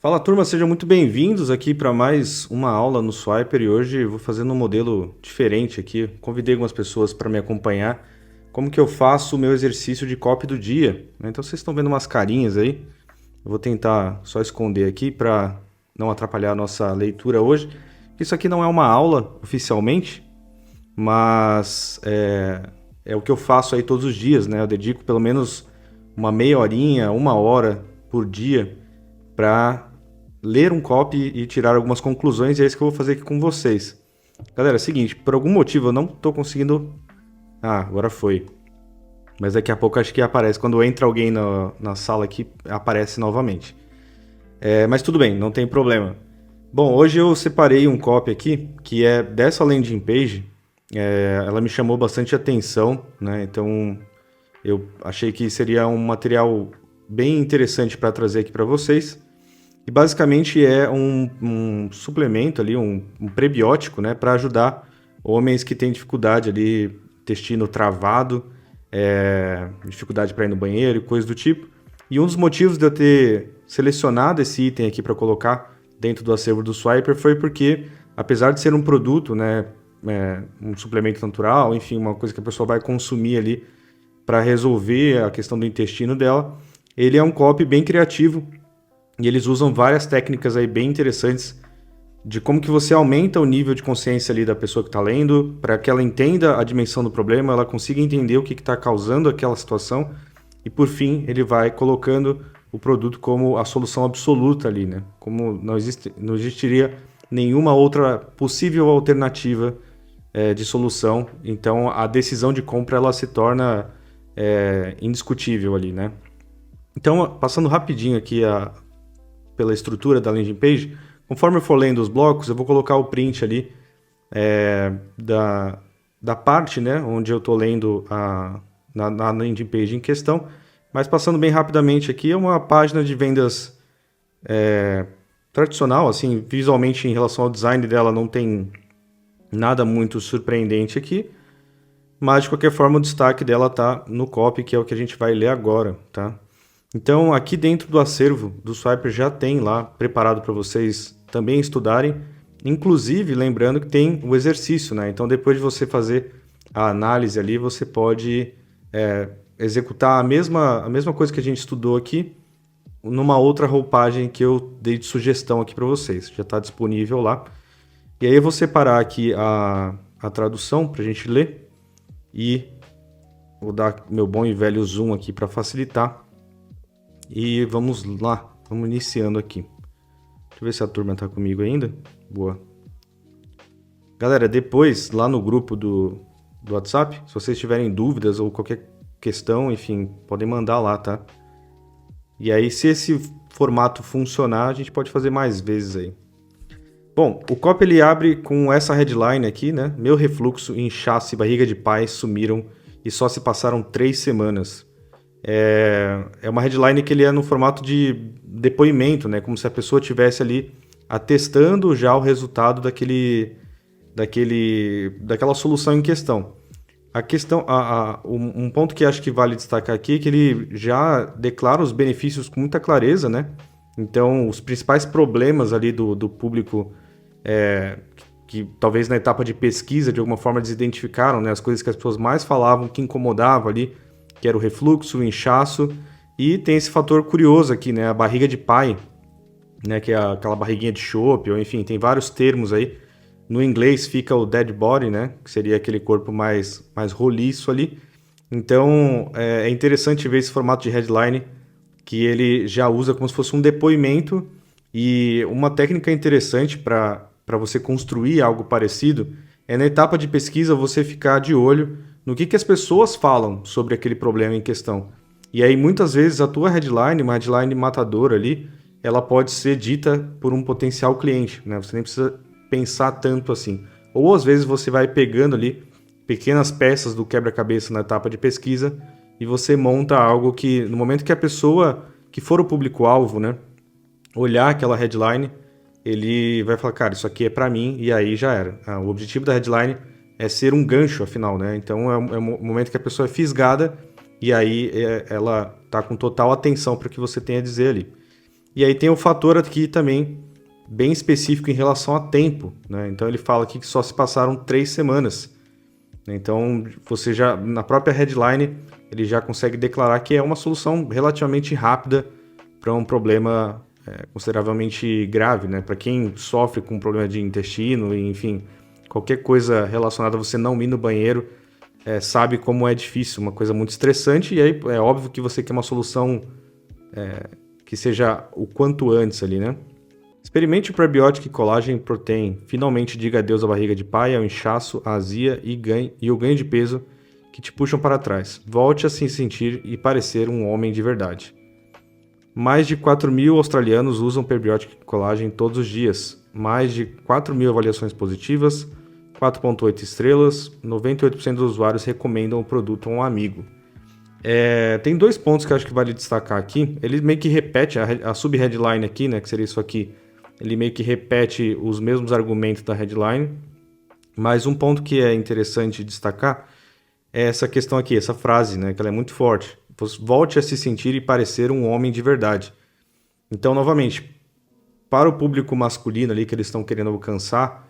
Fala turma, sejam muito bem-vindos aqui para mais uma aula no Swiper e hoje eu vou fazendo um modelo diferente aqui. Convidei algumas pessoas para me acompanhar. Como que eu faço o meu exercício de copy do dia, né? Então vocês estão vendo umas carinhas aí. Eu vou tentar só esconder aqui para não atrapalhar a nossa leitura hoje. Isso aqui não é uma aula oficialmente, mas é o que eu faço aí todos os dias, né? Eu dedico pelo menos uma meia horinha, uma hora por dia para ler um copy e tirar algumas conclusões, e é isso que eu vou fazer aqui com vocês. Galera, é o seguinte, por algum motivo eu não estou conseguindo... Ah, agora foi. Mas daqui a pouco acho que aparece. Quando entra alguém na sala aqui, aparece novamente. Mas tudo bem, não tem problema. Bom, hoje eu separei um copy aqui, que é dessa landing page. Ela me chamou bastante atenção, né? Então eu achei que seria um material bem interessante para trazer aqui para vocês. E basicamente é um suplemento ali, um prebiótico, né, para ajudar homens que têm dificuldade ali, intestino travado, dificuldade para ir no banheiro e coisa do tipo. E um dos motivos de eu ter selecionado esse item aqui para colocar dentro do acervo do Swiper foi porque, apesar de ser um produto, né, um suplemento natural, enfim, uma coisa que a pessoa vai consumir ali para resolver a questão do intestino dela, ele é um copy bem criativo. E eles usam várias técnicas aí bem interessantes de como que você aumenta o nível de consciência ali da pessoa que está lendo, para que ela entenda a dimensão do problema, ela consiga entender o que está causando aquela situação, e por fim ele vai colocando o produto como a solução absoluta ali, né? Como não existiria nenhuma outra possível alternativa de solução, então a decisão de compra ela se torna indiscutível ali, né? Então, passando rapidinho aqui pela estrutura da landing page, conforme eu for lendo os blocos, eu vou colocar o print ali da parte, né, onde eu estou lendo na landing page em questão. Mas passando bem rapidamente aqui, é uma página de vendas tradicional, assim, visualmente em relação ao design dela não tem nada muito surpreendente aqui, mas de qualquer forma o destaque dela está no copy, que é o que a gente vai ler agora, tá? Então, aqui dentro do acervo do Swiper já tem lá preparado para vocês também estudarem, inclusive lembrando que tem o exercício, né? Então, depois de você fazer a análise ali, você pode executar a mesma coisa que a gente estudou aqui numa outra roupagem que eu dei de sugestão aqui para vocês. Já está disponível lá. E aí eu vou separar aqui a tradução para a gente ler e vou dar meu bom e velho zoom aqui para facilitar. E vamos lá, vamos iniciando aqui. Deixa eu ver se a turma tá comigo ainda. Boa. Galera, depois, lá no grupo do WhatsApp, se vocês tiverem dúvidas ou qualquer questão, enfim, podem mandar lá, tá? E aí, se esse formato funcionar, a gente pode fazer mais vezes aí. Bom, o copy ele abre com essa headline aqui, né? Meu refluxo, inchaço e barriga de pai sumiram e só se passaram 3 semanas. É uma headline que ele é no formato de depoimento, né? Como se a pessoa estivesse ali atestando já o resultado daquela solução em questão. Um ponto que acho que vale destacar aqui é que ele já declara os benefícios com muita clareza, né? Então, os principais problemas ali do público que talvez na etapa de pesquisa de alguma forma eles identificaram, né? As coisas que as pessoas mais falavam que incomodavam ali, que era o refluxo, o inchaço, e tem esse fator curioso aqui, né, a barriga de pai, né, que é aquela barriguinha de chope, ou enfim, tem vários termos aí. No inglês fica o dead body, né, que seria aquele corpo mais roliço ali. Então, é interessante ver esse formato de headline, que ele já usa como se fosse um depoimento, e uma técnica interessante para você construir algo parecido é na etapa de pesquisa você ficar de olho no que as pessoas falam sobre aquele problema em questão. E aí, muitas vezes, a tua headline, uma headline matadora ali, ela pode ser dita por um potencial cliente, né? Você nem precisa pensar tanto assim. Ou, às vezes, você vai pegando ali pequenas peças do quebra-cabeça na etapa de pesquisa e você monta algo que, no momento que a pessoa, que for o público-alvo, né, olhar aquela headline, ele vai falar, cara, isso aqui é para mim, e aí já era. O objetivo da headline é ser um gancho, afinal, né? Então é um momento que a pessoa é fisgada e aí ela tá com total atenção para o que você tem a dizer ali. E aí tem o fator aqui também bem específico em relação a tempo, né? Então ele fala aqui que só se passaram 3 semanas. Então você já, na própria headline, ele já consegue declarar que é uma solução relativamente rápida para um problema consideravelmente grave, né? Para quem sofre com problema de intestino, enfim, qualquer coisa relacionada a você não ir no banheiro, sabe como é difícil, uma coisa muito estressante, e aí é óbvio que você quer uma solução que seja o quanto antes ali, né? Experimente o Prebiótico Collagen Protein. Finalmente diga adeus à barriga de pai, ao inchaço, à azia e o ganho de peso que te puxam para trás. Volte a se sentir e parecer um homem de verdade. Mais de 4.000 australianos usam Prebiótico Collagen todos os dias. Mais de 4.000 avaliações positivas, 4.8 estrelas, 98% dos usuários recomendam o produto a um amigo. Tem 2 pontos que eu acho que vale destacar aqui. Ele meio que repete a sub-headline aqui, né, que seria isso aqui. Ele meio que repete os mesmos argumentos da headline. Mas um ponto que é interessante destacar é essa questão aqui, essa frase, né, que ela é muito forte. Volte a se sentir e parecer um homem de verdade. Então, novamente, para o público masculino ali que eles estão querendo alcançar,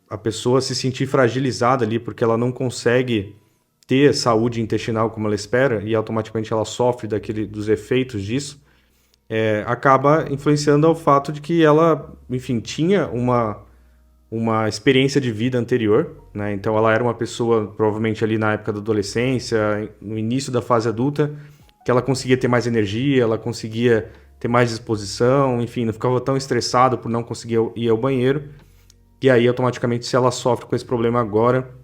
a pessoa se sentir fragilizada ali porque ela não consegue ter saúde intestinal como ela espera e automaticamente ela sofre dos efeitos disso, acaba influenciando ao fato de que ela, enfim, tinha uma experiência de vida anterior, né? Então ela era uma pessoa, provavelmente ali na época da adolescência, no início da fase adulta, que ela conseguia ter mais energia, ela conseguia ter mais disposição, enfim, não ficava tão estressado por não conseguir ir ao banheiro. E aí, automaticamente, se ela sofre com esse problema agora,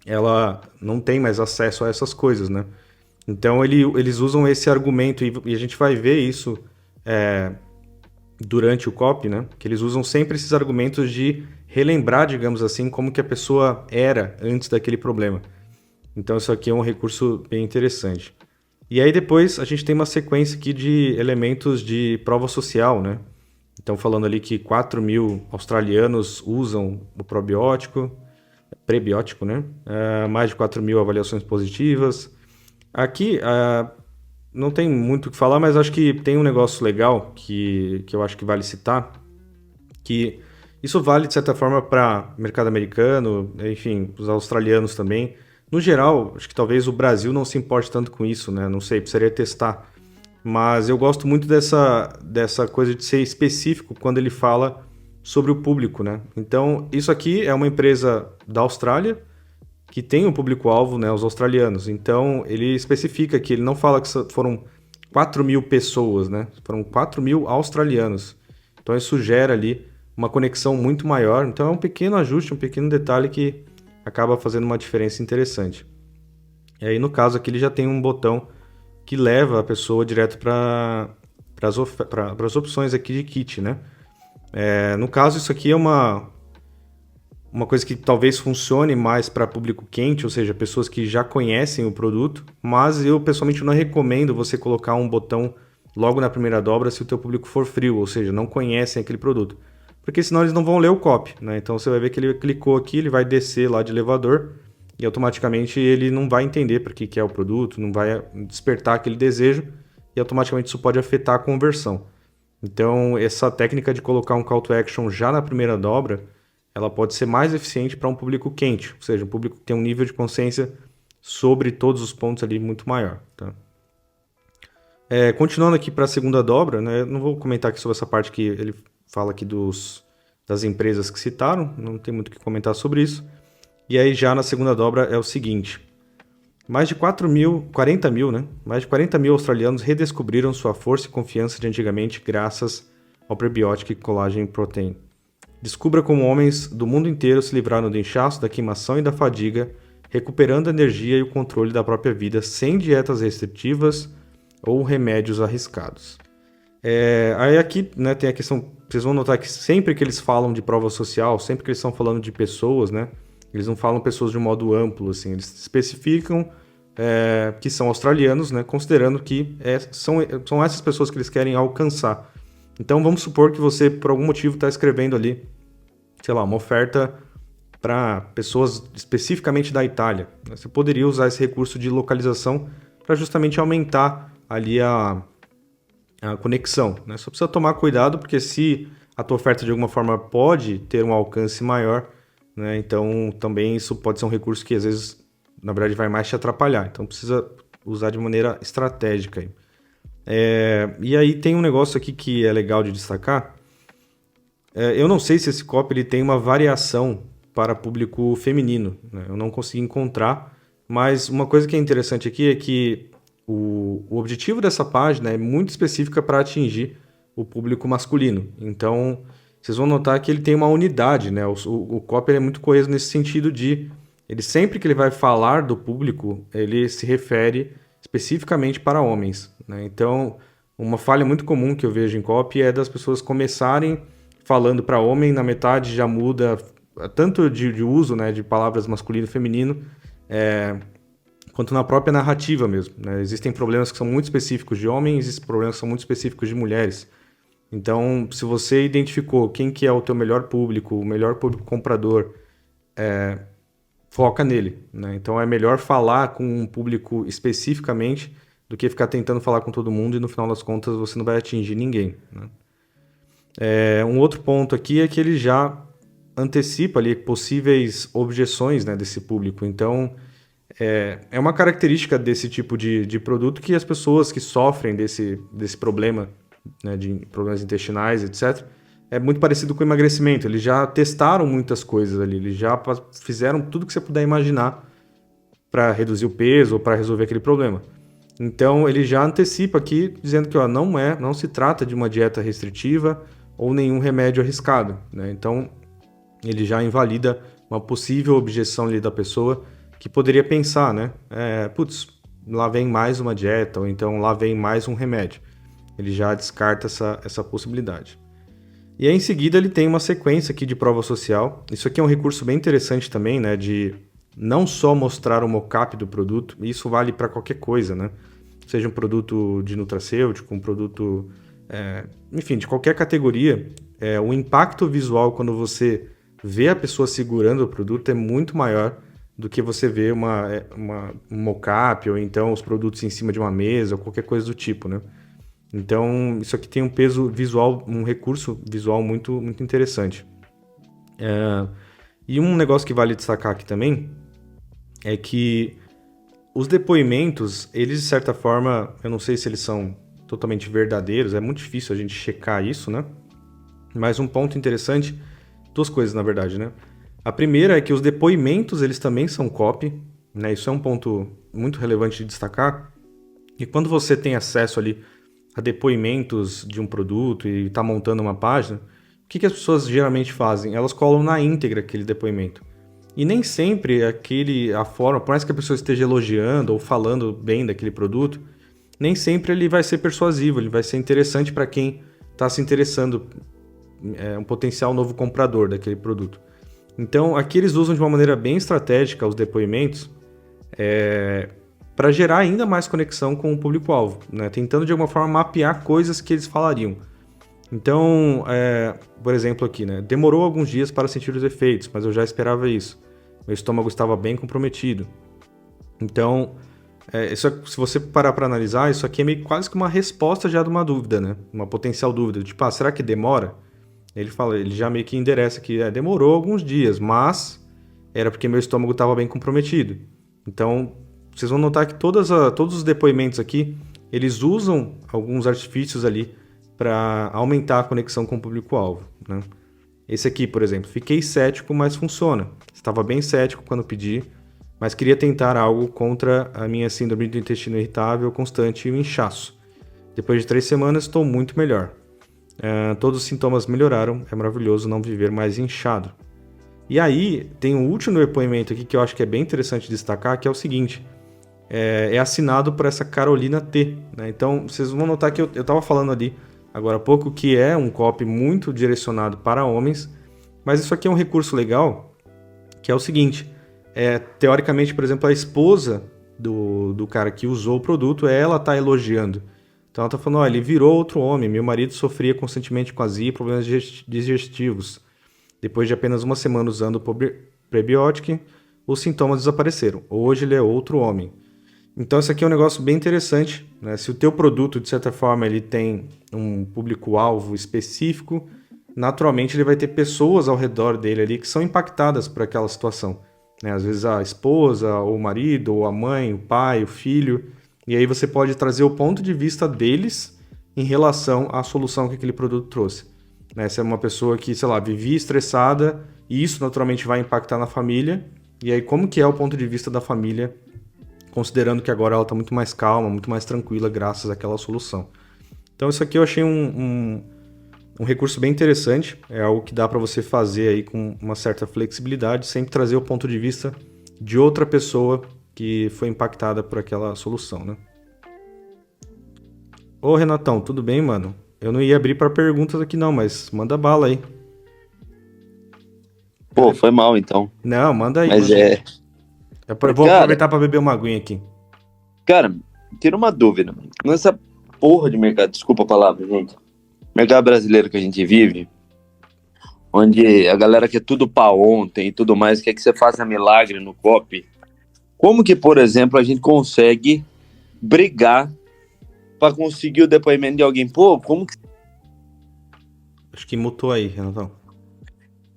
ela não tem mais acesso a essas coisas, né? Então eles usam esse argumento, e a gente vai ver isso durante o copy, né? Que eles usam sempre esses argumentos de relembrar, digamos assim, como que a pessoa era antes daquele problema. Então isso aqui é um recurso bem interessante. E aí depois a gente tem uma sequência aqui de elementos de prova social, né? Então falando ali que 4.000 australianos usam o prebiótico, né? Mais de 4.000 avaliações positivas. Aqui não tem muito o que falar, mas acho que tem um negócio legal que eu acho que vale citar, que isso vale de certa forma para o mercado americano, enfim, os australianos também. No geral, acho que talvez o Brasil não se importe tanto com isso, né? Não sei, precisaria testar. Mas eu gosto muito dessa coisa de ser específico quando ele fala sobre o público, né? Então, isso aqui é uma empresa da Austrália que tem um público-alvo, né, os australianos. Então, ele especifica que ele não fala que foram 4.000 pessoas, né? Foram 4.000 australianos. Então, isso gera ali uma conexão muito maior. Então, é um pequeno ajuste, um pequeno detalhe que acaba fazendo uma diferença interessante. E aí, no caso aqui, ele já tem um botão que leva a pessoa direto para as opções aqui de kit, né? No caso, isso aqui é uma coisa que talvez funcione mais para público quente, ou seja, pessoas que já conhecem o produto, mas eu pessoalmente não recomendo você colocar um botão logo na primeira dobra se o teu público for frio, ou seja, não conhecem aquele produto. Porque senão eles não vão ler o copy, né? Então você vai ver que ele clicou aqui, ele vai descer lá de elevador e automaticamente ele não vai entender para que é o produto, não vai despertar aquele desejo e automaticamente isso pode afetar a conversão. Então essa técnica de colocar um call to action já na primeira dobra, ela pode ser mais eficiente para um público quente, ou seja, um público que tem um nível de consciência sobre todos os pontos ali muito maior. Tá? Continuando aqui para a segunda dobra, né, eu não vou comentar aqui sobre essa parte que ele fala aqui das empresas que citaram, não tem muito o que comentar sobre isso. E aí já na segunda dobra é o seguinte, mais de 40 mil, né? Mais de 40 mil australianos redescobriram sua força e confiança de antigamente graças ao Prebiótico Collagen Protein. Descubra como homens do mundo inteiro se livraram do inchaço, da queimação e da fadiga, recuperando a energia e o controle da própria vida sem dietas restritivas ou remédios arriscados. Aí aqui, né, tem a questão, vocês vão notar que sempre que eles falam de prova social, sempre que eles estão falando de pessoas, né, eles não falam pessoas de um modo amplo, assim, eles especificam que são australianos, né, considerando que são essas pessoas que eles querem alcançar. Então vamos supor que você, por algum motivo, está escrevendo ali, sei lá, uma oferta para pessoas especificamente da Itália. Você poderia usar esse recurso de localização para justamente aumentar ali a conexão, né? Só precisa tomar cuidado, porque se a tua oferta de alguma forma pode ter um alcance maior, né? Então também isso pode ser um recurso que às vezes, na verdade, vai mais te atrapalhar. Então precisa usar de maneira estratégica aí. E aí tem um negócio aqui que é legal de destacar. Eu não sei se esse copy ele tem uma variação para público feminino, né? Eu não consegui encontrar, mas uma coisa que é interessante aqui é que o objetivo dessa página é muito específica para atingir o público masculino. Então, vocês vão notar que ele tem uma unidade, né? O copy é muito coeso nesse sentido de ele sempre que ele vai falar do público, ele se refere especificamente para homens, né? Então, uma falha muito comum que eu vejo em copy é das pessoas começarem falando para homem, na metade já muda tanto de uso, né, de palavras masculino e feminino, quanto na própria narrativa mesmo, né? Existem problemas que são muito específicos de homens, existem problemas que são muito específicos de mulheres. Então, se você identificou quem que é o teu melhor público, o melhor público comprador, foca nele, né? Então é melhor falar com um público especificamente do que ficar tentando falar com todo mundo e no final das contas você não vai atingir ninguém, né? Um outro ponto aqui é que ele já antecipa ali possíveis objeções, né, desse público. Então, é uma característica desse tipo de produto que as pessoas que sofrem desse problema, né, de problemas intestinais, etc., é muito parecido com o emagrecimento. Eles já testaram muitas coisas ali, eles já fizeram tudo que você puder imaginar para reduzir o peso ou para resolver aquele problema. Então, ele já antecipa aqui, dizendo que não se trata de uma dieta restritiva ou nenhum remédio arriscado, né? Então, ele já invalida uma possível objeção ali da pessoa que poderia pensar, né? Lá vem mais uma dieta, ou então lá vem mais um remédio. Ele já descarta essa possibilidade. E aí, em seguida, ele tem uma sequência aqui de prova social. Isso aqui é um recurso bem interessante também, né? De não só mostrar o mockup do produto, isso vale para qualquer coisa, né? Seja um produto de nutracêutico, um produto, enfim, de qualquer categoria. O impacto visual quando você vê a pessoa segurando o produto é muito maior do que você vê um mockup ou então os produtos em cima de uma mesa ou qualquer coisa do tipo, né? Então, isso aqui tem um peso visual, um recurso visual muito, muito interessante. E um negócio que vale destacar aqui também é que os depoimentos, eles de certa forma, eu não sei se eles são totalmente verdadeiros, é muito difícil a gente checar isso, né? Mas um ponto interessante, duas coisas na verdade, né? A primeira é que os depoimentos, eles também são copy, né? Isso é um ponto muito relevante de destacar. E quando você tem acesso ali a depoimentos de um produto e está montando uma página, o que as pessoas geralmente fazem? Elas colam na íntegra aquele depoimento. E nem sempre a forma, por mais que a pessoa esteja elogiando ou falando bem daquele produto, nem sempre ele vai ser persuasivo, ele vai ser interessante para quem está se interessando, um potencial novo comprador daquele produto. Então, aqui eles usam de uma maneira bem estratégica os depoimentos para gerar ainda mais conexão com o público-alvo, né? Tentando de alguma forma mapear coisas que eles falariam. Então, por exemplo aqui, né? Demorou alguns dias para sentir os efeitos, mas eu já esperava isso. Meu estômago estava bem comprometido. Então, se você parar para analisar, isso aqui é meio quase que uma resposta já de uma dúvida, né? Uma potencial dúvida. Tipo, será que demora? Ele já meio que endereça que demorou alguns dias, mas era porque meu estômago estava bem comprometido. Então, vocês vão notar que todos os depoimentos aqui, eles usam alguns artifícios ali para aumentar a conexão com o público-alvo, né? Esse aqui, por exemplo, fiquei cético, mas funciona. Estava bem cético quando pedi, mas queria tentar algo contra a minha síndrome do intestino irritável constante e o inchaço. Depois de 3 semanas, estou muito melhor. Todos os sintomas melhoraram, é maravilhoso não viver mais inchado. E aí, tem um último depoimento aqui que eu acho que é bem interessante destacar, que é o seguinte: é assinado por essa Carolina T, né? Então, vocês vão notar que eu estava falando ali agora há pouco que é um copy muito direcionado para homens, mas isso aqui é um recurso legal, que é o seguinte: teoricamente, por exemplo, a esposa do cara que usou o produto, ela está elogiando. Então ela está falando, ele virou outro homem, meu marido sofria constantemente com azia e problemas digestivos. Depois de apenas uma semana usando o prebiótico, os sintomas desapareceram. Hoje ele é outro homem. Então, isso aqui é um negócio bem interessante, né? Se o teu produto, de certa forma, ele tem um público-alvo específico, naturalmente ele vai ter pessoas ao redor dele ali que são impactadas por aquela situação, né? Às vezes a esposa, ou o marido, ou a mãe, o pai, o filho, e aí você pode trazer o ponto de vista deles em relação à solução que aquele produto trouxe, né? Se é uma pessoa que, sei lá, vivia estressada, e isso naturalmente vai impactar na família, e aí como que é o ponto de vista da família, considerando que agora ela está muito mais calma, muito mais tranquila graças àquela solução. Então isso aqui eu achei um recurso bem interessante, é algo que dá para você fazer aí com uma certa flexibilidade, sempre trazer o ponto de vista de outra pessoa que foi impactada por aquela solução, né? Ô Renatão, tudo bem, mano? Eu não ia abrir para perguntas aqui não, mas manda bala aí. Pô, foi mal então. Não, manda aí, Mas manda aí. é. Eu vou Cara, aproveitar para beber uma aguinha aqui. cara, tira uma dúvida. Nessa porra de mercado, desculpa a palavra, gente. Mercado brasileiro que a gente vive, onde a galera quer tudo pra ontem e tudo mais, quer que você faça milagre no copy. Como que, por exemplo, a gente consegue brigar pra conseguir o depoimento de alguém? Pô, como que. Acho que mutou aí, Renatão.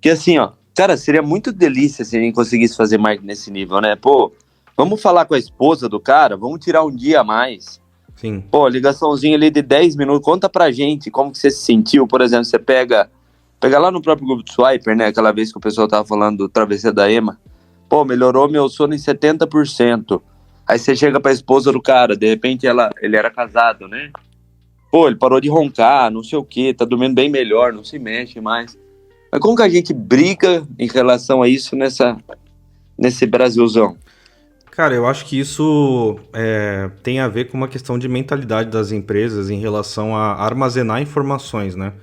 Que assim, ó. Cara, seria muito delícia se a gente conseguisse fazer marketing nesse nível, né? Pô, vamos falar com a esposa do cara, vamos tirar um dia a mais. Sim. Pô, ligaçãozinha ali de 10 minutos. Conta pra gente como que você se sentiu. Por exemplo, você pega lá no próprio grupo do Swiper, né? Aquela vez que o pessoal tava falando do travessia da EMA. Pô, melhorou meu sono em 70%. Aí você chega pra esposa do cara, de repente ele era casado, né? Pô, ele parou de roncar, não sei o quê, tá dormindo bem melhor, não se mexe mais. Mas como que a gente briga em relação a isso nesse Brasilzão? Cara, eu acho que isso tem a ver com uma questão de mentalidade das empresas em relação a armazenar informações, né?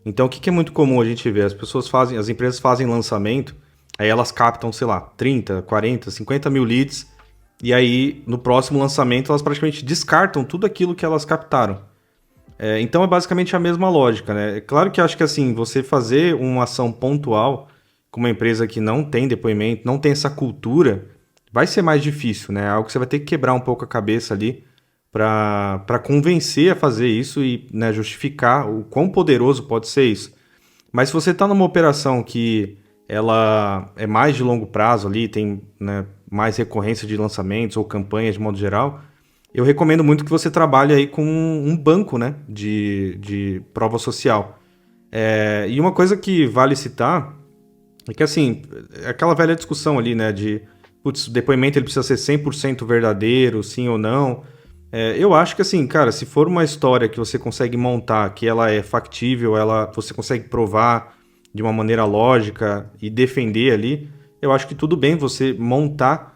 Então, o que é muito comum a gente ver? As empresas fazem lançamento, aí elas captam, sei lá, 30, 40, 50 mil leads, e aí no próximo lançamento elas praticamente descartam tudo aquilo que elas captaram. Então é basicamente a mesma lógica, né? É claro que eu acho que assim, você fazer uma ação pontual com uma empresa que não tem depoimento, não tem essa cultura, vai ser mais difícil, né? É algo que você vai ter que quebrar um pouco a cabeça ali para convencer a fazer isso e, né, justificar o quão poderoso pode ser isso. Mas se você está numa operação que ela é mais de longo prazo ali, tem, né, mais recorrência de lançamentos ou campanhas de modo geral, eu recomendo muito que você trabalhe aí com um banco, né, de prova social. E uma coisa que vale citar é que, assim, é aquela velha discussão ali, né, de, putz, o depoimento ele precisa ser 100% verdadeiro, sim ou não. Eu acho que, assim, cara, se for uma história que você consegue montar, que ela é factível, você consegue provar de uma maneira lógica e defender ali, eu acho que tudo bem você montar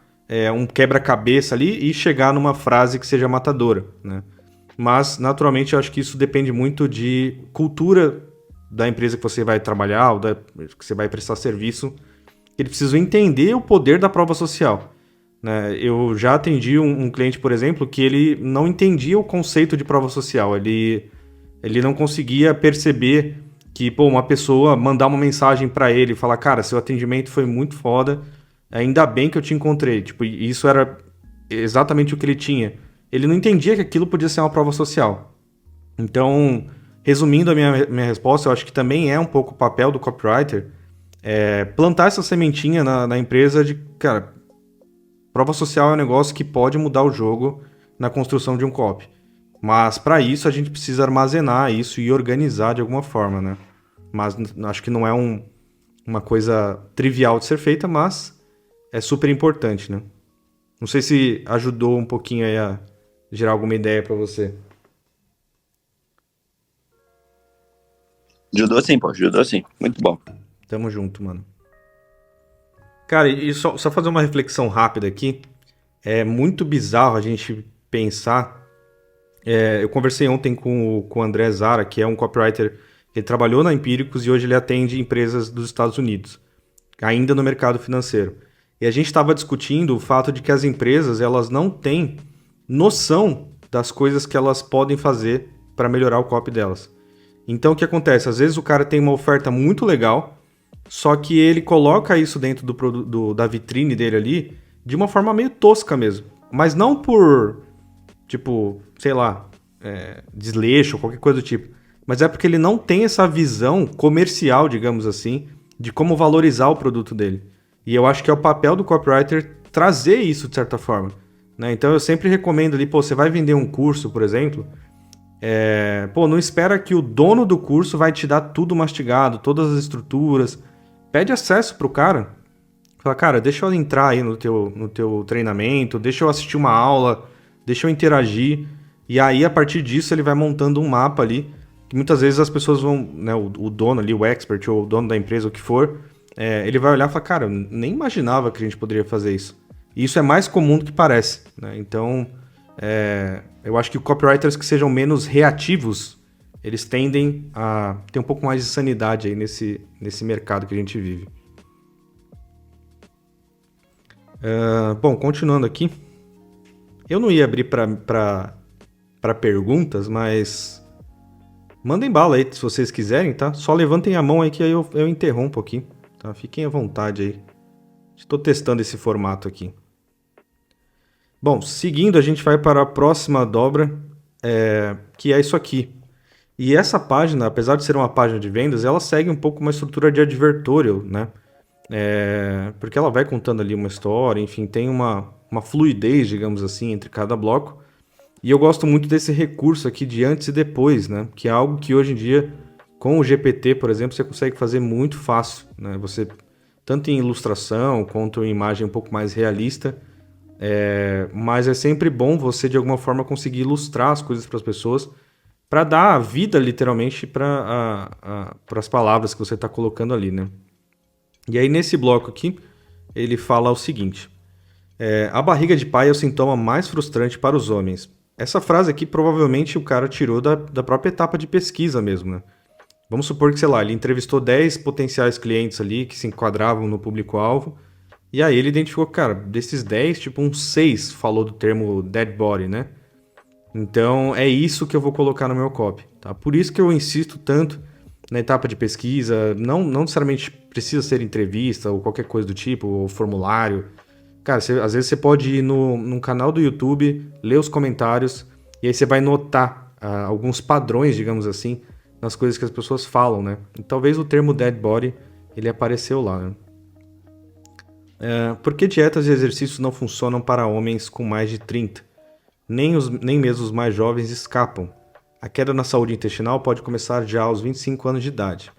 um quebra-cabeça ali e chegar numa frase que seja matadora, né? Mas, naturalmente, eu acho que isso depende muito de cultura da empresa que você vai trabalhar ou que você vai prestar serviço. Eles precisam entender o poder da prova social, né? Eu já atendi um cliente, por exemplo, que ele não entendia o conceito de prova social. Ele não conseguia perceber que, pô, uma pessoa mandar uma mensagem para ele e falar, cara, seu atendimento foi muito foda, ainda bem que eu te encontrei. Tipo, isso era exatamente o que ele tinha. Ele não entendia que aquilo podia ser uma prova social. Então, resumindo a minha resposta, eu acho que também é um pouco o papel do copywriter plantar essa sementinha na empresa de, cara, prova social é um negócio que pode mudar o jogo na construção de um copy. Mas para isso a gente precisa armazenar isso e organizar de alguma forma, né? Mas acho que não é uma coisa trivial de ser feita, mas é super importante, né? Não sei se ajudou um pouquinho aí a gerar alguma ideia para você. Ajudou sim, pô, ajudou sim. Muito bom. Tamo junto, mano. Cara, e só fazer uma reflexão rápida aqui. É muito bizarro a gente pensar. Eu conversei ontem com o André Zara, que é um copywriter. Ele trabalhou na Empíricos e hoje ele atende empresas dos Estados Unidos, ainda no mercado financeiro. E a gente estava discutindo o fato de que as empresas elas não têm noção das coisas que elas podem fazer para melhorar o copy delas. Então o que acontece? Às vezes o cara tem uma oferta muito legal, só que ele coloca isso dentro da vitrine dele ali de uma forma meio tosca mesmo. Mas não por, tipo, sei lá, desleixo ou qualquer coisa do tipo. Mas é porque ele não tem essa visão comercial, digamos assim, de como valorizar o produto dele. E eu acho que é o papel do copywriter trazer isso de certa forma, né? Então eu sempre recomendo ali, pô, você vai vender um curso, por exemplo, não espera que o dono do curso vai te dar tudo mastigado, todas as estruturas. Pede acesso pro cara. Fala, cara, deixa eu entrar aí no teu treinamento, deixa eu assistir uma aula, deixa eu interagir. E aí, a partir disso, ele vai montando um mapa ali, que muitas vezes as pessoas vão, né, o dono ali, o expert, ou o dono da empresa, o que for, ele vai olhar e falar, cara, eu nem imaginava que a gente poderia fazer isso. E isso é mais comum do que parece, né? Então, eu acho que copywriters que sejam menos reativos, eles tendem a ter um pouco mais de sanidade aí nesse mercado que a gente vive. Bom, continuando aqui. Eu não ia abrir para perguntas, mas mandem bala aí se vocês quiserem, tá? Só levantem a mão aí que aí eu interrompo aqui, tá? Fiquem à vontade aí. Estou testando esse formato aqui. Bom, seguindo, a gente vai para a próxima dobra, que é isso aqui. E essa página, apesar de ser uma página de vendas, ela segue um pouco uma estrutura de advertorial, né? Porque ela vai contando ali uma história, enfim, tem uma fluidez, digamos assim, entre cada bloco. E eu gosto muito desse recurso aqui de antes e depois, né? Que é algo que hoje em dia, com o GPT, por exemplo, você consegue fazer muito fácil, né? Você, tanto em ilustração quanto em imagem um pouco mais realista, mas é sempre bom você, de alguma forma, conseguir ilustrar as coisas para as pessoas, para dar a vida, literalmente, para as palavras que você está colocando ali, né? E aí, nesse bloco aqui, ele fala o seguinte: a barriga de pai é o sintoma mais frustrante para os homens. Essa frase aqui, provavelmente, o cara tirou da própria etapa de pesquisa mesmo, né? Vamos supor que, sei lá, ele entrevistou 10 potenciais clientes ali que se enquadravam no público-alvo, e aí ele identificou, cara, desses 10, tipo, uns 6 falou do termo dead body, né? Então, é isso que eu vou colocar no meu copy, tá? Por isso que eu insisto tanto na etapa de pesquisa, não necessariamente precisa ser entrevista ou qualquer coisa do tipo, ou formulário. Cara, às vezes você pode ir num canal do YouTube, ler os comentários, e aí você vai notar alguns padrões, digamos assim, nas coisas que as pessoas falam, né? E talvez o termo dead body, ele apareceu lá, né? Por que dietas e exercícios não funcionam para homens com mais de 30? Nem mesmo os mais jovens escapam. A queda na saúde intestinal pode começar já aos 25 anos de idade.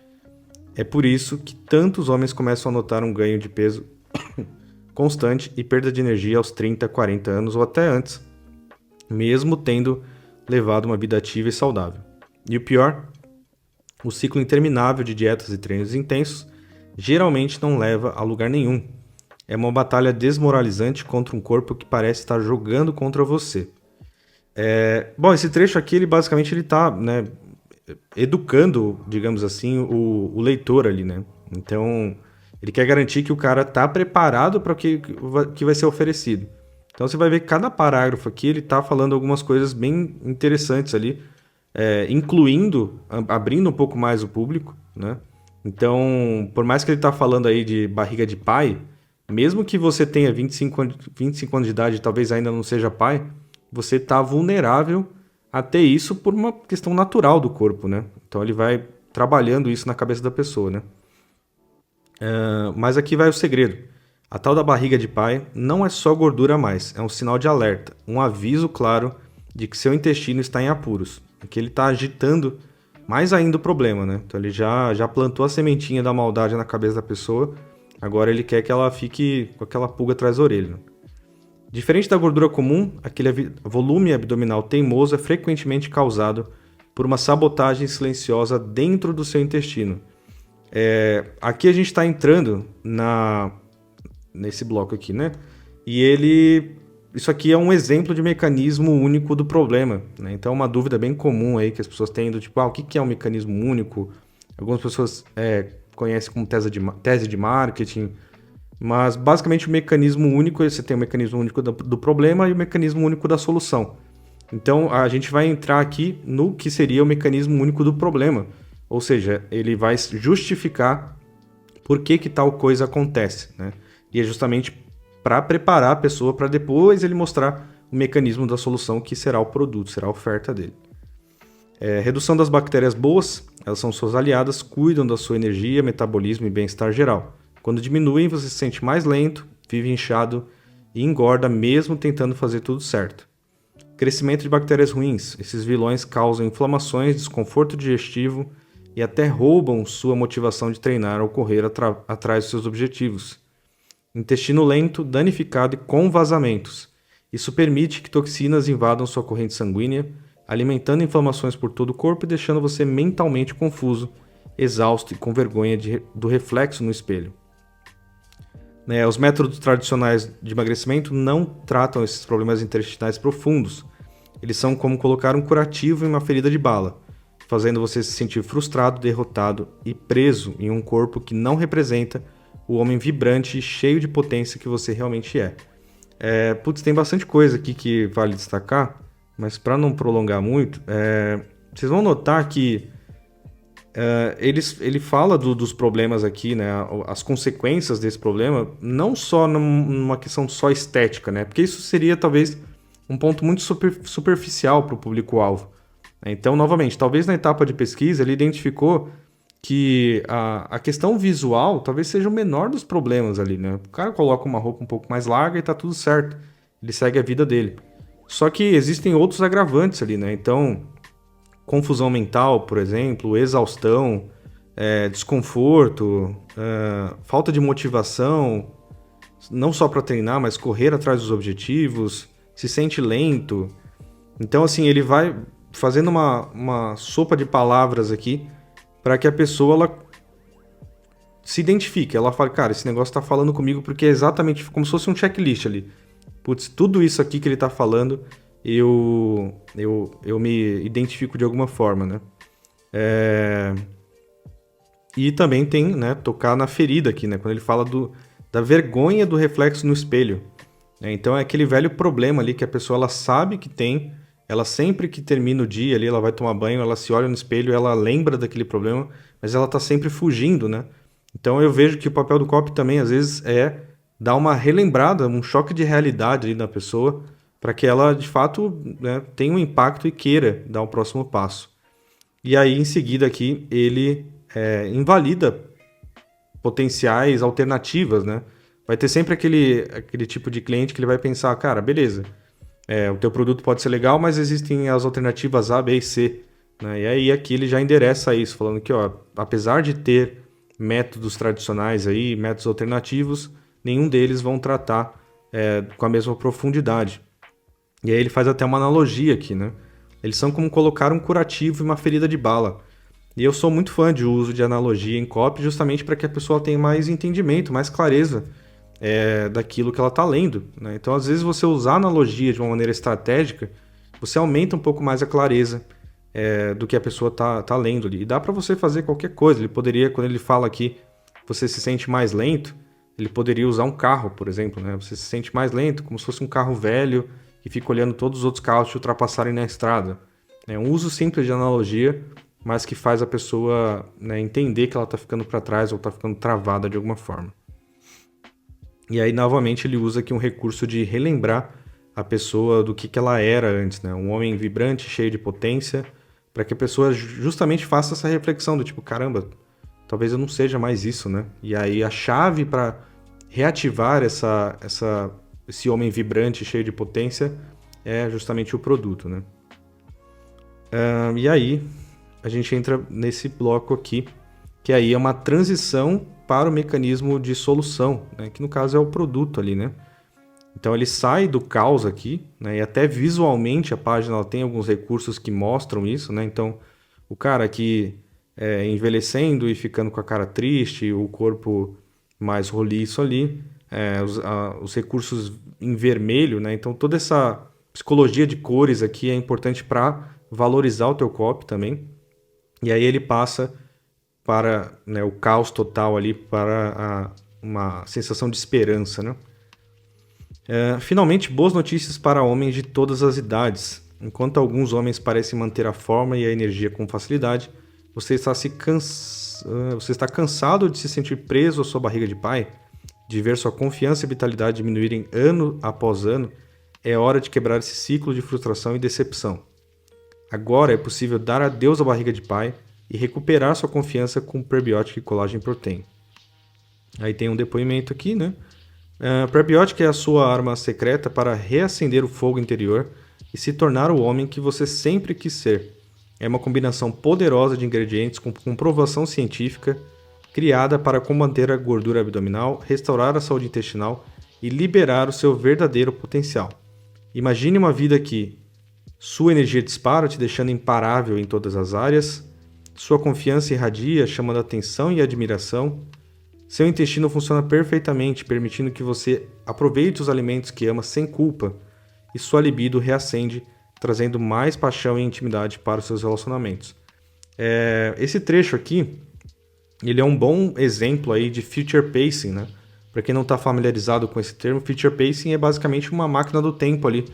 É por isso que tantos homens começam a notar um ganho de peso constante e perda de energia aos 30, 40 anos ou até antes, mesmo tendo levado uma vida ativa e saudável. E o pior, o ciclo interminável de dietas e treinos intensos geralmente não leva a lugar nenhum. É uma batalha desmoralizante contra um corpo que parece estar jogando contra você. Bom, esse trecho aqui, ele basicamente está, né, educando, digamos assim, o leitor ali, né? Então, ele quer garantir que o cara está preparado para o que vai ser oferecido. Então, você vai ver que cada parágrafo aqui, ele está falando algumas coisas bem interessantes ali, incluindo, abrindo um pouco mais o público, né? Então, por mais que ele está falando aí de barriga de pai, mesmo que você tenha 25 anos de idade e talvez ainda não seja pai, você está vulnerável a ter isso por uma questão natural do corpo, né? Então ele vai trabalhando isso na cabeça da pessoa, né? Mas aqui vai o segredo. A tal da barriga de pai não é só gordura a mais, é um sinal de alerta, um aviso claro de que seu intestino está em apuros, que ele está agitando mais ainda o problema, né? Então ele já plantou a sementinha da maldade na cabeça da pessoa, agora ele quer que ela fique com aquela pulga atrás da orelha. Diferente da gordura comum, aquele volume abdominal teimoso é frequentemente causado por uma sabotagem silenciosa dentro do seu intestino. Aqui a gente está entrando nesse bloco aqui, né? E isso aqui é um exemplo de mecanismo único do problema, né? Então é uma dúvida bem comum aí que as pessoas têm do tipo, o que é um mecanismo único? Algumas pessoas conhecem como tese de marketing, mas basicamente o mecanismo único, você tem o mecanismo único do problema e o mecanismo único da solução. Então a gente vai entrar aqui no que seria o mecanismo único do problema, ou seja, ele vai justificar por que tal coisa acontece, né? E é justamente para preparar a pessoa para depois ele mostrar o mecanismo da solução, que será o produto, será a oferta dele. Redução das bactérias boas, elas são suas aliadas, cuidam da sua energia, metabolismo e bem-estar geral. Quando diminuem, você se sente mais lento, vive inchado e engorda mesmo tentando fazer tudo certo. Crescimento de bactérias ruins. Esses vilões causam inflamações, desconforto digestivo e até roubam sua motivação de treinar ou correr atrás dos seus objetivos. Intestino lento, danificado e com vazamentos. Isso permite que toxinas invadam sua corrente sanguínea, alimentando inflamações por todo o corpo e deixando você mentalmente confuso, exausto e com vergonha do reflexo no espelho. Os métodos tradicionais de emagrecimento não tratam esses problemas intestinais profundos. Eles são como colocar um curativo em uma ferida de bala, fazendo você se sentir frustrado, derrotado e preso em um corpo que não representa o homem vibrante e cheio de potência que você realmente é. Tem bastante coisa aqui que vale destacar, mas para não prolongar muito, vocês vão notar que ele fala dos problemas aqui, né, as consequências desse problema, não só numa questão só estética, né, porque isso seria talvez um ponto muito superficial para o público-alvo. Então, novamente, talvez na etapa de pesquisa ele identificou que a questão visual talvez seja o menor dos problemas ali, né? O cara coloca uma roupa um pouco mais larga e tá tudo certo, ele segue a vida dele. Só que existem outros agravantes ali, né? Então, confusão mental, por exemplo, exaustão, desconforto, falta de motivação, não só para treinar, mas correr atrás dos objetivos, se sente lento. Então, assim, ele vai fazendo uma sopa de palavras aqui para que a pessoa ela se identifique. Ela fala, cara, esse negócio tá falando comigo porque é exatamente como se fosse um checklist ali. Putz, tudo isso aqui que ele tá falando, eu me identifico de alguma forma, né? E também tem, né, tocar na ferida aqui, né? Quando ele fala da vergonha do reflexo no espelho. Então é aquele velho problema ali que a pessoa ela sabe que tem, ela sempre que termina o dia ali, ela vai tomar banho, ela se olha no espelho, ela lembra daquele problema, mas ela tá sempre fugindo, né? Então eu vejo que o papel do copy também, às vezes, é dar uma relembrada, um choque de realidade ali na pessoa, para que ela, de fato, né, tenha um impacto e queira dar o próximo passo. E aí, em seguida aqui, ele invalida potenciais alternativas, né? Vai ter sempre aquele tipo de cliente que ele vai pensar, cara, beleza, o teu produto pode ser legal, mas existem as alternativas A, B e C, né? E aí aqui ele já endereça isso, falando que, ó, apesar de ter métodos tradicionais aí, métodos alternativos, nenhum deles vão tratar com a mesma profundidade. E aí ele faz até uma analogia aqui, né? Eles são como colocar um curativo em uma ferida de bala. E eu sou muito fã de uso de analogia em copy, justamente para que a pessoa tenha mais entendimento, mais clareza daquilo que ela está lendo, né? Então, às vezes, você usar analogia de uma maneira estratégica, você aumenta um pouco mais a clareza do que a pessoa tá lendo ali. E dá para você fazer qualquer coisa. Ele poderia, quando ele fala aqui, você se sente mais lento, ele poderia usar um carro, por exemplo, né? Você se sente mais lento, como se fosse um carro velho, que fica olhando todos os outros carros te ultrapassarem na estrada. É um uso simples de analogia, mas que faz a pessoa, né, entender que ela está ficando para trás ou está ficando travada de alguma forma. E aí, novamente, ele usa aqui um recurso de relembrar a pessoa do que ela era antes, né? Um homem vibrante, cheio de potência, para que a pessoa justamente faça essa reflexão do tipo, caramba, talvez eu não seja mais isso, né? E aí a chave para reativar esse homem vibrante, cheio de potência, é justamente o produto, né? E aí a gente entra nesse bloco aqui, que aí é uma transição para o mecanismo de solução, né? Que no caso é o produto ali, né? Então ele sai do caos aqui, né? E até visualmente a página ela tem alguns recursos que mostram isso, né? Então o cara aqui envelhecendo e ficando com a cara triste, o corpo mais roliço ali, os recursos em vermelho, né? Então toda essa psicologia de cores aqui é importante para valorizar o teu copy também. E aí ele passa para, né, o caos total ali para uma sensação de esperança, né? Finalmente, boas notícias para homens de todas as idades. Enquanto alguns homens parecem manter a forma e a energia com facilidade, você está cansado de se sentir preso à sua barriga de pai? de ver sua confiança e vitalidade diminuírem ano após ano, é hora de quebrar esse ciclo de frustração e decepção. Agora é possível dar adeus à barriga de pai e recuperar sua confiança com Prebiótica e Collagen Protein. Aí tem um depoimento aqui, né? Prebiótica é a sua arma secreta para reacender o fogo interior e se tornar o homem que você sempre quis ser. É uma combinação poderosa de ingredientes com comprovação científica, criada para combater a gordura abdominal, restaurar a saúde intestinal e liberar o seu verdadeiro potencial. Imagine uma vida que sua energia dispara, te deixando imparável em todas as áreas, sua confiança irradia, chamando atenção e admiração, seu intestino funciona perfeitamente, permitindo que você aproveite os alimentos que ama sem culpa, e sua libido reacende, trazendo mais paixão e intimidade para os seus relacionamentos. Esse trecho aqui, ele é um bom exemplo aí de future pacing, né? Para quem não está familiarizado com esse termo, future pacing é basicamente uma máquina do tempo ali,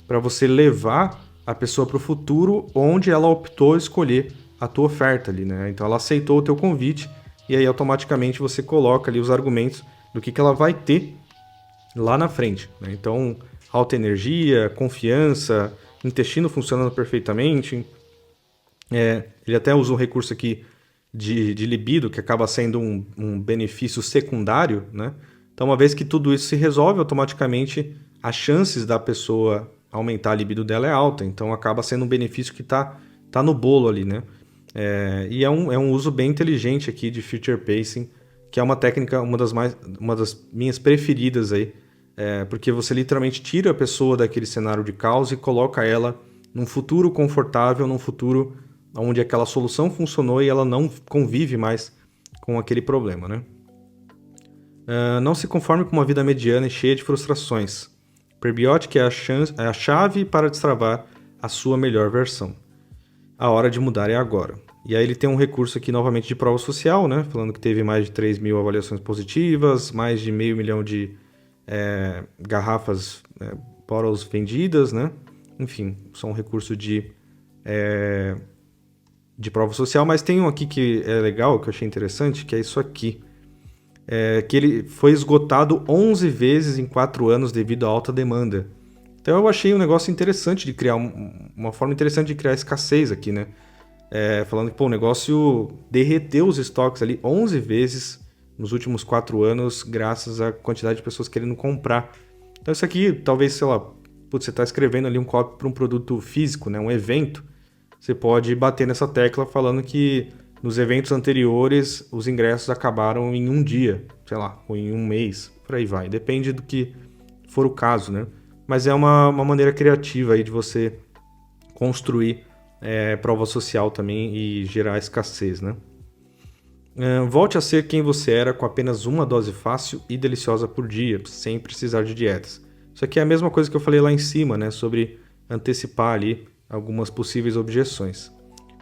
para você levar a pessoa para o futuro onde ela optou escolher a tua oferta ali, né? Então ela aceitou o teu convite e aí automaticamente você coloca ali os argumentos do que ela vai ter lá na frente, né? Então, alta energia, confiança, intestino funcionando perfeitamente. Ele até usa um recurso aqui de libido, que acaba sendo um benefício secundário, né? Então, uma vez que tudo isso se resolve, automaticamente as chances da pessoa aumentar a libido dela é alta. Então, acaba sendo um benefício que tá no bolo ali, né? E é um uso bem inteligente aqui de future pacing, que é uma técnica, uma das minhas preferidas aí, porque você literalmente tira a pessoa daquele cenário de caos e coloca ela num futuro confortável, num futuro onde aquela solução funcionou e ela não convive mais com aquele problema, né? Não se conforme com uma vida mediana e cheia de frustrações. Prebiótica é a chave para destravar a sua melhor versão. A hora de mudar é agora. E aí ele tem um recurso aqui novamente de prova social, né? Falando que teve mais de 3 mil avaliações positivas, mais de 500 mil de garrafas bottles vendidas, né? Enfim, só um recurso de prova social. Mas tem um aqui que é legal, que eu achei interessante, que é isso aqui. Que ele foi esgotado 11 vezes em 4 anos devido à alta demanda. Então eu achei um negócio interessante de criar, uma forma interessante de criar escassez aqui, né? Falando que o negócio derreteu os estoques ali 11 vezes nos últimos 4 anos, graças à quantidade de pessoas querendo comprar. Então isso aqui, talvez, sei lá, você está escrevendo ali um copy para um produto físico, né? Um evento, você pode bater nessa tecla falando que nos eventos anteriores os ingressos acabaram em um dia, sei lá, ou em um mês, por aí vai. Depende do que for o caso, né? Mas é uma maneira criativa aí de você construir prova social também e gerar escassez, né? Volte a ser quem você era com apenas uma dose fácil e deliciosa por dia, sem precisar de dietas. Isso aqui é a mesma coisa que eu falei lá em cima, né? Sobre antecipar ali algumas possíveis objeções.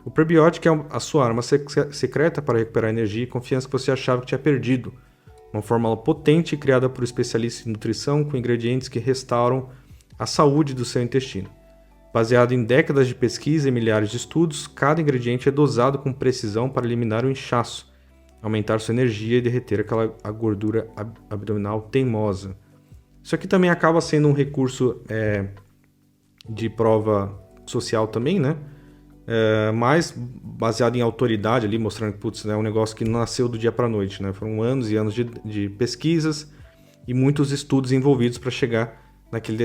O prebiótico é a sua arma secreta para recuperar energia e confiança que você achava que tinha perdido. Uma fórmula potente criada por especialistas em nutrição com ingredientes que restauram a saúde do seu intestino. Baseado em décadas de pesquisa e milhares de estudos, cada ingrediente é dosado com precisão para eliminar o inchaço, aumentar sua energia e derreter a gordura abdominal teimosa. Isso aqui também acaba sendo um recurso de prova social também, né? Mais baseado em autoridade ali, mostrando que é um negócio que não nasceu do dia para a noite, né? Foram anos e anos de pesquisas e muitos estudos envolvidos para chegar naquela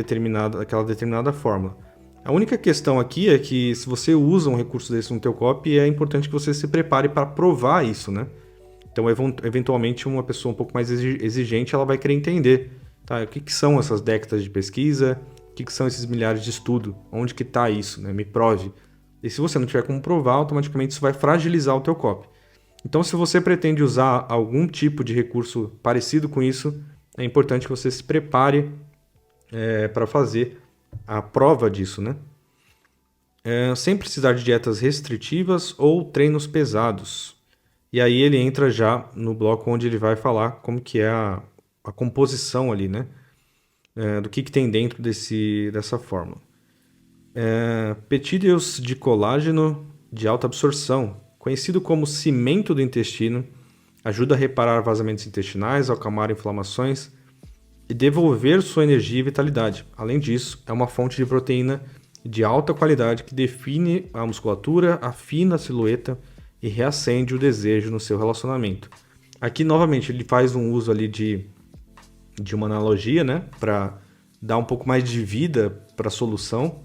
determinada fórmula. A única questão aqui é que se você usa um recurso desse no teu copy, é importante que você se prepare para provar isso, né? Então, eventualmente, uma pessoa um pouco mais exigente, ela vai querer entender, tá? O que são essas décadas de pesquisa, o que são esses milhares de estudos, onde que está isso, né? Me prove. E se você não tiver como provar, automaticamente isso vai fragilizar o teu copy. Então, se você pretende usar algum tipo de recurso parecido com isso, é importante que você se prepare para fazer a prova disso, né? Sem precisar de dietas restritivas ou treinos pesados. E aí ele entra já no bloco onde ele vai falar como que é a composição ali, né? Do que tem dentro dessa fórmula. Peptídeos de colágeno de alta absorção, conhecido como cimento do intestino, ajuda a reparar vazamentos intestinais, acalmar inflamações e devolver sua energia e vitalidade. Além disso, é uma fonte de proteína de alta qualidade que define a musculatura, afina a silhueta e reacende o desejo no seu relacionamento. Aqui, novamente, ele faz um uso ali de uma analogia, né, para dar um pouco mais de vida para a solução.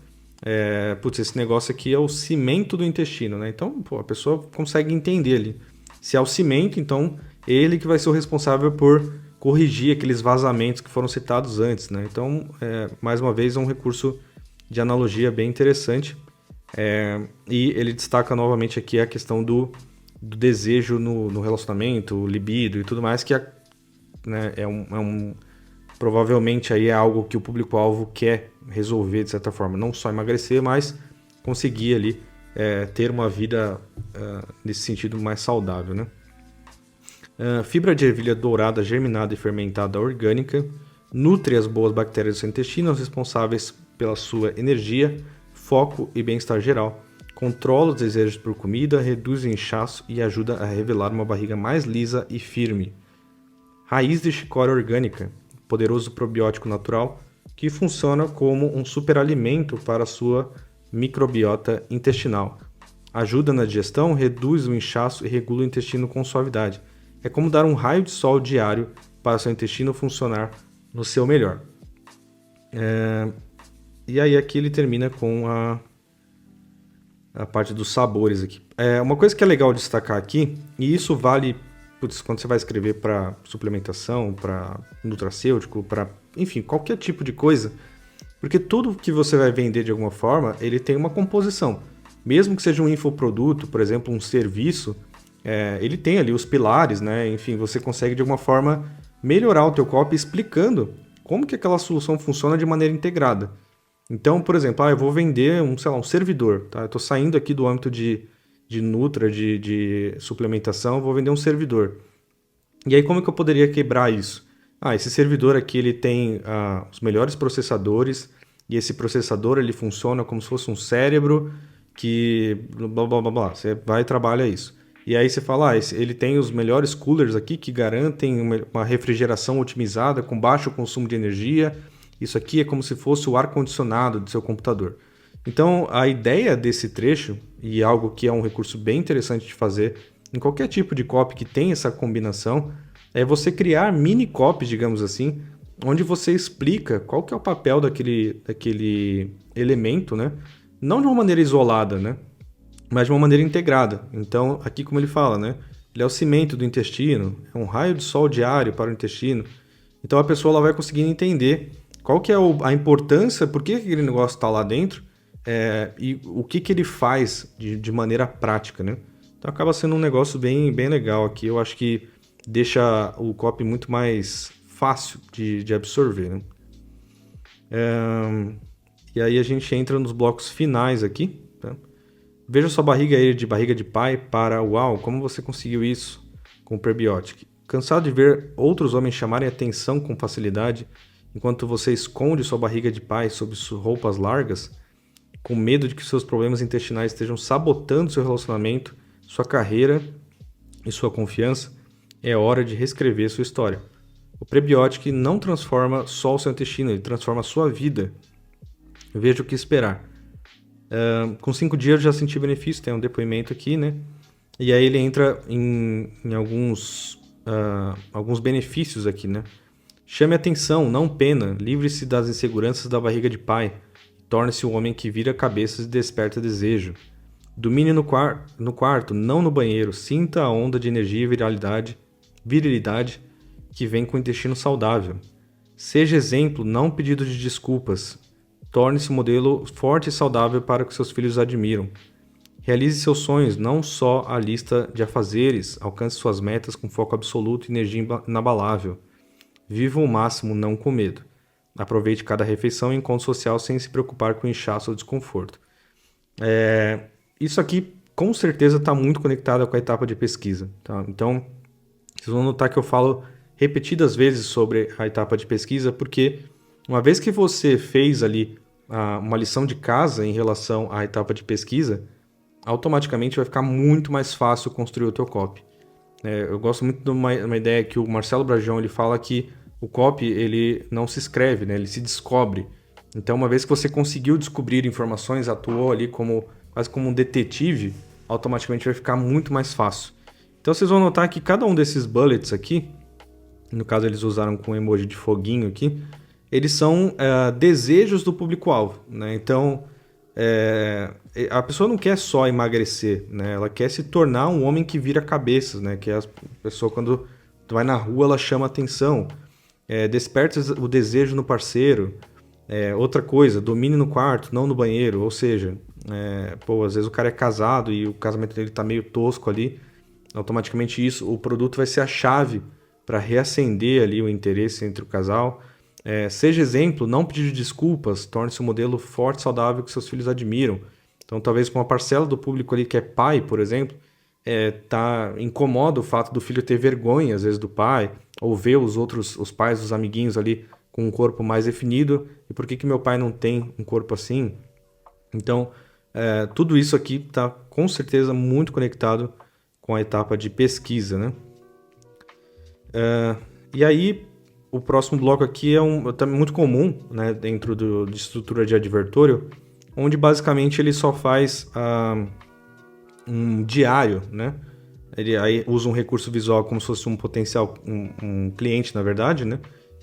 Esse negócio aqui é o cimento do intestino, né? Então, a pessoa consegue entender ali. Se é o cimento, então ele que vai ser o responsável por corrigir aqueles vazamentos que foram citados antes, né? Então, mais uma vez, é um recurso de analogia bem interessante. E ele destaca novamente aqui a questão do desejo no relacionamento, o libido e tudo mais, que né, provavelmente aí é algo que o público-alvo quer resolver de certa forma. Não só emagrecer, mas conseguir ali ter uma vida nesse sentido mais saudável, né? Fibra de ervilha dourada, germinada e fermentada orgânica nutre as boas bactérias do seu intestino, responsáveis pela sua energia, foco e bem-estar geral. Controla os desejos por comida, reduz o inchaço e ajuda a revelar uma barriga mais lisa e firme. Raiz de chicória orgânica, poderoso probiótico natural que funciona como um superalimento para a sua microbiota intestinal. Ajuda na digestão, reduz o inchaço e regula o intestino com suavidade. É como dar um raio de sol diário para seu intestino funcionar no seu melhor. E aí aqui ele termina com a parte dos sabores aqui. Uma coisa que é legal destacar aqui, e isso vale quando você vai escrever para suplementação, para nutracêutico, para, enfim, qualquer tipo de coisa, porque tudo que você vai vender de alguma forma, ele tem uma composição. Mesmo que seja um infoproduto, por exemplo, um serviço, ele tem ali os pilares, né? Enfim, você consegue de alguma forma melhorar o teu copy explicando como que aquela solução funciona de maneira integrada. Então, por exemplo, eu vou vender um servidor, tá? Eu estou saindo aqui do âmbito de Nutra, de suplementação, vou vender um servidor. E aí, como que eu poderia quebrar isso? Esse servidor aqui ele tem os melhores processadores, e esse processador ele funciona como se fosse um cérebro que blá blá blá blá. Você vai e trabalha isso. E aí você fala, ele tem os melhores coolers aqui que garantem uma refrigeração otimizada com baixo consumo de energia. Isso aqui é como se fosse o ar-condicionado do seu computador. Então, a ideia desse trecho, e algo que é um recurso bem interessante de fazer em qualquer tipo de copy que tem essa combinação, é você criar mini copies, digamos assim, onde você explica qual que é o papel daquele elemento, né? Não de uma maneira isolada, né? Mas de uma maneira integrada. Então, aqui como ele fala, né? Ele é o cimento do intestino, é um raio de sol diário para o intestino. Então, a pessoa ela vai conseguir entender qual que é a importância, por que aquele negócio está lá dentro, e o que ele faz de maneira prática, né? Então acaba sendo um negócio bem, bem legal aqui. Eu acho que deixa o copy muito mais fácil de absorver, né? E aí a gente entra nos blocos finais aqui, tá? Veja sua barriga aí de barriga de pai para uau, como você conseguiu isso com o Prebiotic. Cansado de ver outros homens chamarem atenção com facilidade, enquanto você esconde sua barriga de pai sob roupas largas, com medo de que seus problemas intestinais estejam sabotando seu relacionamento, sua carreira e sua confiança, é hora de reescrever sua história. O Prebiotic não transforma só o seu intestino, ele transforma a sua vida. Veja o que esperar. Com 5 dias eu já senti benefício, tem um depoimento aqui, né? E aí ele entra em alguns benefícios aqui, né? Chame atenção, não pena, livre-se das inseguranças da barriga de pai, torne-se um homem que vira cabeças e desperta desejo. Domine no quarto, não no banheiro, sinta a onda de energia e virilidade que vem com o intestino saudável. Seja exemplo, não pedido de desculpas. Torne-se um modelo forte e saudável para que seus filhos admiram. Realize seus sonhos, não só a lista de afazeres. Alcance suas metas com foco absoluto e energia inabalável. Viva o máximo, não com medo. Aproveite cada refeição e encontro social sem se preocupar com inchaço ou desconforto. Isso aqui, com certeza, está muito conectado com a etapa de pesquisa. Tá? Então, vocês vão notar que eu falo repetidas vezes sobre a etapa de pesquisa, porque uma vez que você fez ali uma lição de casa em relação à etapa de pesquisa, automaticamente vai ficar muito mais fácil construir o teu copy. Eu gosto muito de uma ideia que o Marcelo Brajão ele fala que o copy ele não se escreve, né? Ele se descobre. Então, uma vez que você conseguiu descobrir informações, atuou ali quase como um detetive, automaticamente vai ficar muito mais fácil. Então, vocês vão notar que cada um desses bullets aqui, no caso eles usaram com emoji de foguinho aqui, eles são desejos do público-alvo, né? Então, a pessoa não quer só emagrecer, né? Ela quer se tornar um homem que vira cabeças, né? Que a pessoa, quando vai na rua, ela chama atenção. Desperta o desejo no parceiro. Outra coisa, domine no quarto, não no banheiro. Ou seja, às vezes o cara é casado e o casamento dele tá meio tosco ali. Automaticamente o produto vai ser a chave para reacender ali o interesse entre o casal. Seja exemplo, não pedir desculpas, torne-se um modelo forte e saudável que seus filhos admiram. Então, talvez para uma parcela do público ali que é pai, por exemplo, incomoda o fato do filho ter vergonha, às vezes, do pai, ou ver os pais, os amiguinhos ali com um corpo mais definido, e por que meu pai não tem um corpo assim? Então, tudo isso aqui está com certeza muito conectado com a etapa de pesquisa, né? E aí, o próximo bloco aqui é muito comum, né, dentro de estrutura de advertório, onde basicamente ele só faz um diário, né? Ele aí usa um recurso visual como se fosse um potencial, um cliente, na verdade, né?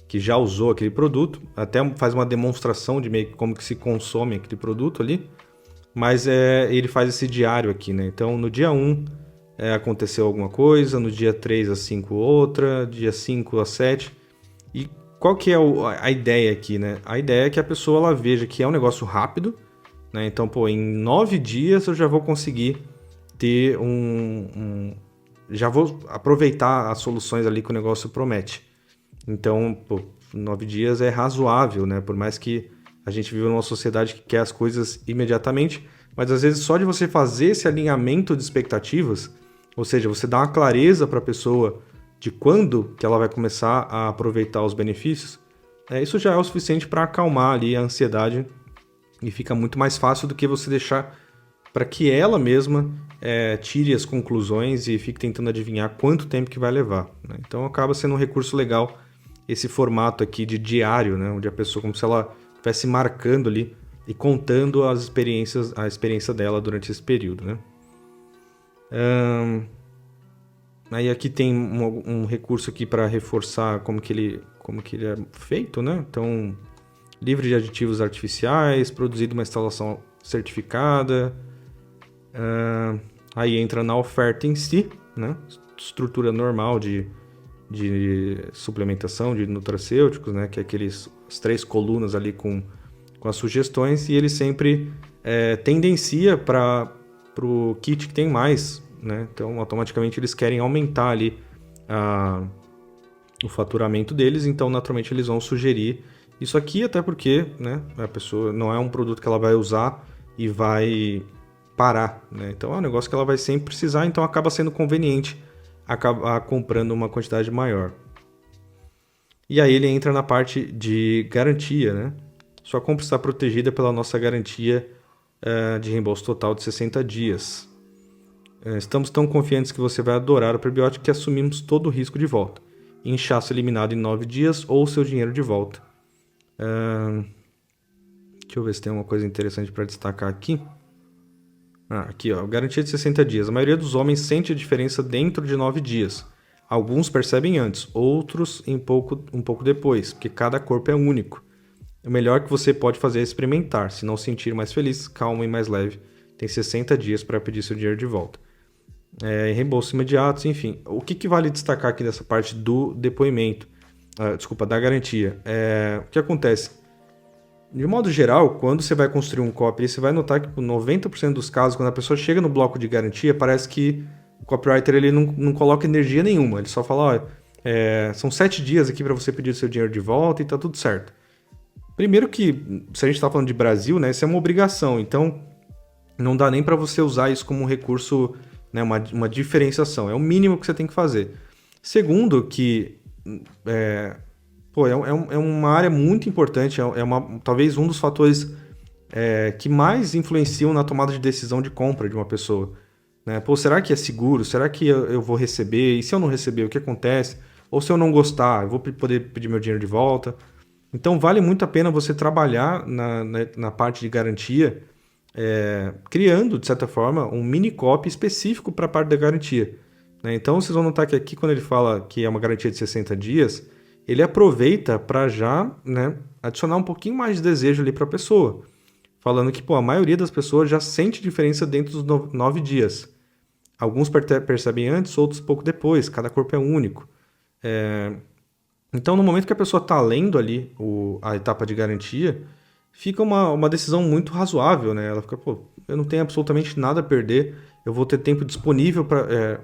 Que já usou aquele produto, até faz uma demonstração de meio que como que se consome aquele produto ali, mas ele faz esse diário aqui, né? Então, no dia 1, aconteceu alguma coisa, no dia 3 a 5 outra, dia 5 a 7... E qual que é a ideia aqui, né? A ideia é que a pessoa ela veja que é um negócio rápido, né? Então, em 9 dias eu já vou conseguir ter já vou aproveitar as soluções ali que o negócio promete. Então, 9 dias é razoável, né? Por mais que a gente vive numa sociedade que quer as coisas imediatamente, mas às vezes só de você fazer esse alinhamento de expectativas, ou seja, você dá uma clareza para a pessoa de quando que ela vai começar a aproveitar os benefícios, isso já é o suficiente para acalmar ali a ansiedade e fica muito mais fácil do que você deixar para que ela mesma tire as conclusões e fique tentando adivinhar quanto tempo que vai levar, né? Então acaba sendo um recurso legal esse formato aqui de diário, né? Onde a pessoa, como se ela estivesse marcando ali e contando a experiência dela durante esse período, né? Aí aqui tem um recurso aqui para reforçar como que ele é feito, né? Então, livre de aditivos artificiais, produzido uma instalação certificada. Aí entra na oferta em si, né? Estrutura normal de suplementação de nutracêuticos, né? Que é as 3 colunas ali com as sugestões, e ele sempre tendencia para o kit que tem mais, né? Então, automaticamente eles querem aumentar ali o faturamento deles, então naturalmente eles vão sugerir isso aqui, até porque, né, a pessoa não é um produto que ela vai usar e vai parar, né? Então é um negócio que ela vai sempre precisar, então acaba sendo conveniente acabar comprando uma quantidade maior. E aí ele entra na parte de garantia, né? Sua compra está protegida pela nossa garantia de reembolso total de 60 dias. Estamos tão confiantes que você vai adorar o prebiótico que assumimos todo o risco de volta. Inchaço eliminado em 9 dias ou seu dinheiro de volta. Deixa eu ver se tem alguma coisa interessante para destacar aqui. Aqui, ó, garantia de 60 dias. A maioria dos homens sente a diferença dentro de 9 dias. Alguns percebem antes, outros um pouco depois, porque cada corpo é único. O melhor que você pode fazer é experimentar. Se não sentir mais feliz, calmo e mais leve, tem 60 dias para pedir seu dinheiro de volta. Reembolso imediato, enfim. O que vale destacar aqui dessa parte do depoimento? Da garantia. O que acontece? De modo geral, quando você vai construir um copy, você vai notar que por 90% dos casos, quando a pessoa chega no bloco de garantia, parece que o copywriter ele não coloca energia nenhuma. Ele só fala, são 7 dias aqui para você pedir seu dinheiro de volta e tá tudo certo. Primeiro que, se a gente está falando de Brasil, né, isso é uma obrigação. Então, não dá nem para você usar isso como um recurso, né, uma diferenciação. É o mínimo que você tem que fazer. Segundo, que é uma área muito importante, talvez um dos fatores que mais influenciam na tomada de decisão de compra de uma pessoa. né? Pô, será que é seguro? Será que eu vou receber? E se eu não receber, o que acontece? Ou se eu não gostar, eu vou poder pedir meu dinheiro de volta? Então vale muito a pena você trabalhar na parte de garantia, criando, de certa forma, um mini copy específico para a parte da garantia, né? Então vocês vão notar que aqui, quando ele fala que é uma garantia de 60 dias, ele aproveita para já, né, adicionar um pouquinho mais de desejo ali para a pessoa, falando que, pô, a maioria das pessoas já sente diferença dentro dos 9 dias. Alguns percebem antes, outros pouco depois, cada corpo é único. Então, no momento que a pessoa está lendo ali a etapa de garantia, fica uma decisão muito razoável, né? Ela fica, pô, eu não tenho absolutamente nada a perder, eu vou ter tempo disponível,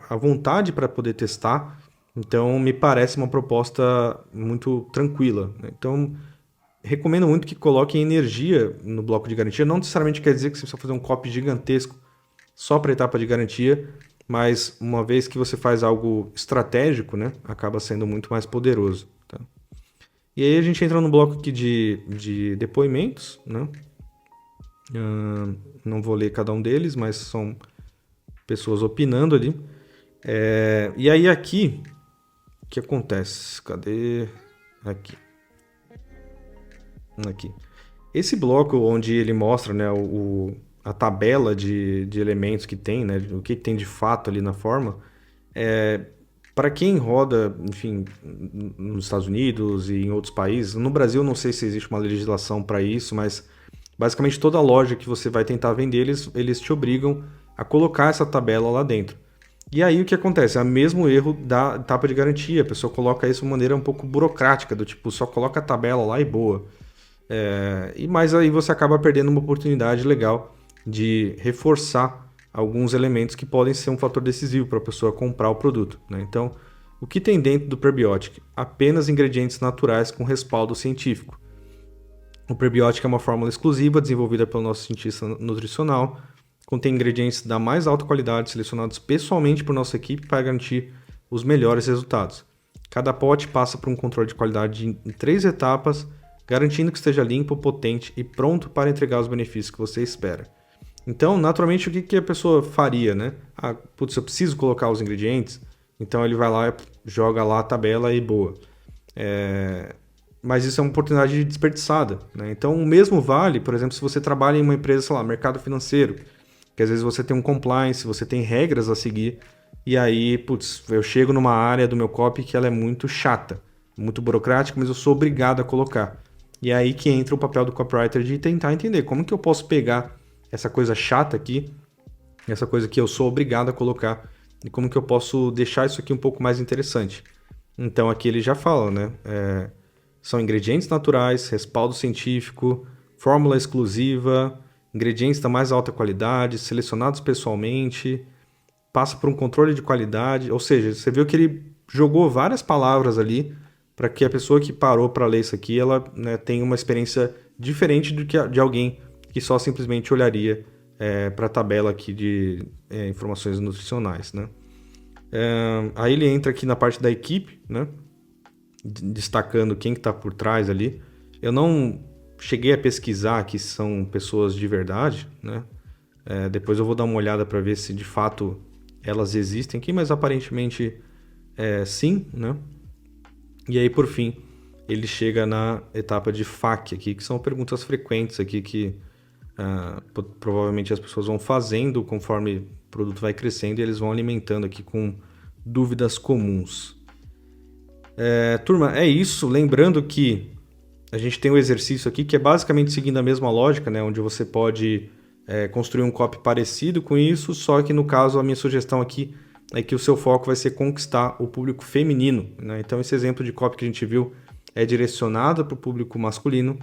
à vontade para poder testar, então me parece uma proposta muito tranquila, né? Então, recomendo muito que coloquem energia no bloco de garantia, não necessariamente quer dizer que você precisa fazer um copy gigantesco só para a etapa de garantia, mas uma vez que você faz algo estratégico, né, acaba sendo muito mais poderoso. Tá? E aí a gente entra no bloco aqui de depoimentos, né? Não vou ler cada um deles, mas são pessoas opinando ali. E aí aqui, o que acontece? Cadê? Aqui. Esse bloco onde ele mostra, né, a tabela de elementos que tem, né, o que tem de fato ali na forma, para quem roda, enfim, nos Estados Unidos e em outros países, no Brasil não sei se existe uma legislação para isso, mas basicamente toda loja que você vai tentar vender, eles te obrigam a colocar essa tabela lá dentro. E aí o que acontece? É o mesmo erro da etapa de garantia, a pessoa coloca isso de maneira um pouco burocrática, do tipo, só coloca a tabela lá e boa. Mas aí você acaba perdendo uma oportunidade legal de reforçar alguns elementos que podem ser um fator decisivo para a pessoa comprar o produto, né? Então, o que tem dentro do Prebiotic? Apenas ingredientes naturais com respaldo científico. O Prebiotic é uma fórmula exclusiva desenvolvida pelo nosso cientista nutricional, contém ingredientes da mais alta qualidade selecionados pessoalmente por nossa equipe para garantir os melhores resultados. Cada pote passa por um controle de qualidade em 3 etapas, garantindo que esteja limpo, potente e pronto para entregar os benefícios que você espera. Então, naturalmente, o que a pessoa faria, né? Putz, eu preciso colocar os ingredientes, então ele vai lá, joga lá a tabela e boa. Mas isso é uma oportunidade desperdiçada, né? Então, o mesmo vale, por exemplo, se você trabalha em uma empresa, sei lá, mercado financeiro, que às vezes você tem um compliance, você tem regras a seguir, e aí, putz, eu chego numa área do meu copy que ela é muito chata, muito burocrática, mas eu sou obrigado a colocar. E é aí que entra o papel do copywriter de tentar entender como que eu posso pegar essa coisa chata aqui, essa coisa que eu sou obrigado a colocar, e como que eu posso deixar isso aqui um pouco mais interessante. Então aqui ele já fala, né? São ingredientes naturais, respaldo científico, fórmula exclusiva, ingredientes da mais alta qualidade, selecionados pessoalmente, passa por um controle de qualidade, ou seja, você viu que ele jogou várias palavras ali para que a pessoa que parou para ler isso aqui, ela, né, tenha uma experiência diferente do que de alguém que só simplesmente olharia para a tabela aqui de informações nutricionais, né? Aí ele entra aqui na parte da equipe, né, destacando quem que está por trás ali. Eu não cheguei a pesquisar que são pessoas de verdade, né? Depois eu vou dar uma olhada para ver se de fato elas existem aqui, mas aparentemente sim, né? E aí, por fim, ele chega na etapa de FAQ aqui, que são perguntas frequentes aqui que provavelmente as pessoas vão fazendo conforme o produto vai crescendo e eles vão alimentando aqui com dúvidas comuns. Turma, é isso. Lembrando que a gente tem um exercício aqui que é basicamente seguindo a mesma lógica, né? Onde você pode construir um copy parecido com isso, só que no caso a minha sugestão aqui é que o seu foco vai ser conquistar o público feminino, né? Então esse exemplo de copy que a gente viu é direcionado para o público masculino,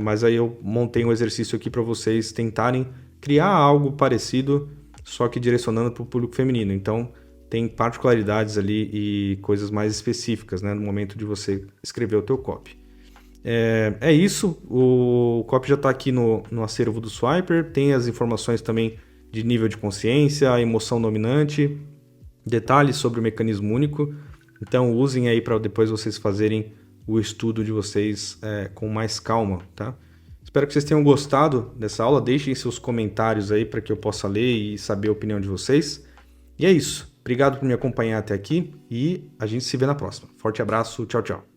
mas aí eu montei um exercício aqui para vocês tentarem criar algo parecido, só que direcionando para o público feminino. Então tem particularidades ali e coisas mais específicas, né, no momento de você escrever o teu copy. É isso, o copy já está aqui no acervo do Swiper, tem as informações também de nível de consciência, a emoção dominante, detalhes sobre o mecanismo único. Então usem aí para depois vocês fazerem o estudo de vocês com mais calma, tá? Espero que vocês tenham gostado dessa aula. Deixem seus comentários aí para que eu possa ler e saber a opinião de vocês. E é isso. Obrigado por me acompanhar até aqui e a gente se vê na próxima. Forte abraço. Tchau, tchau.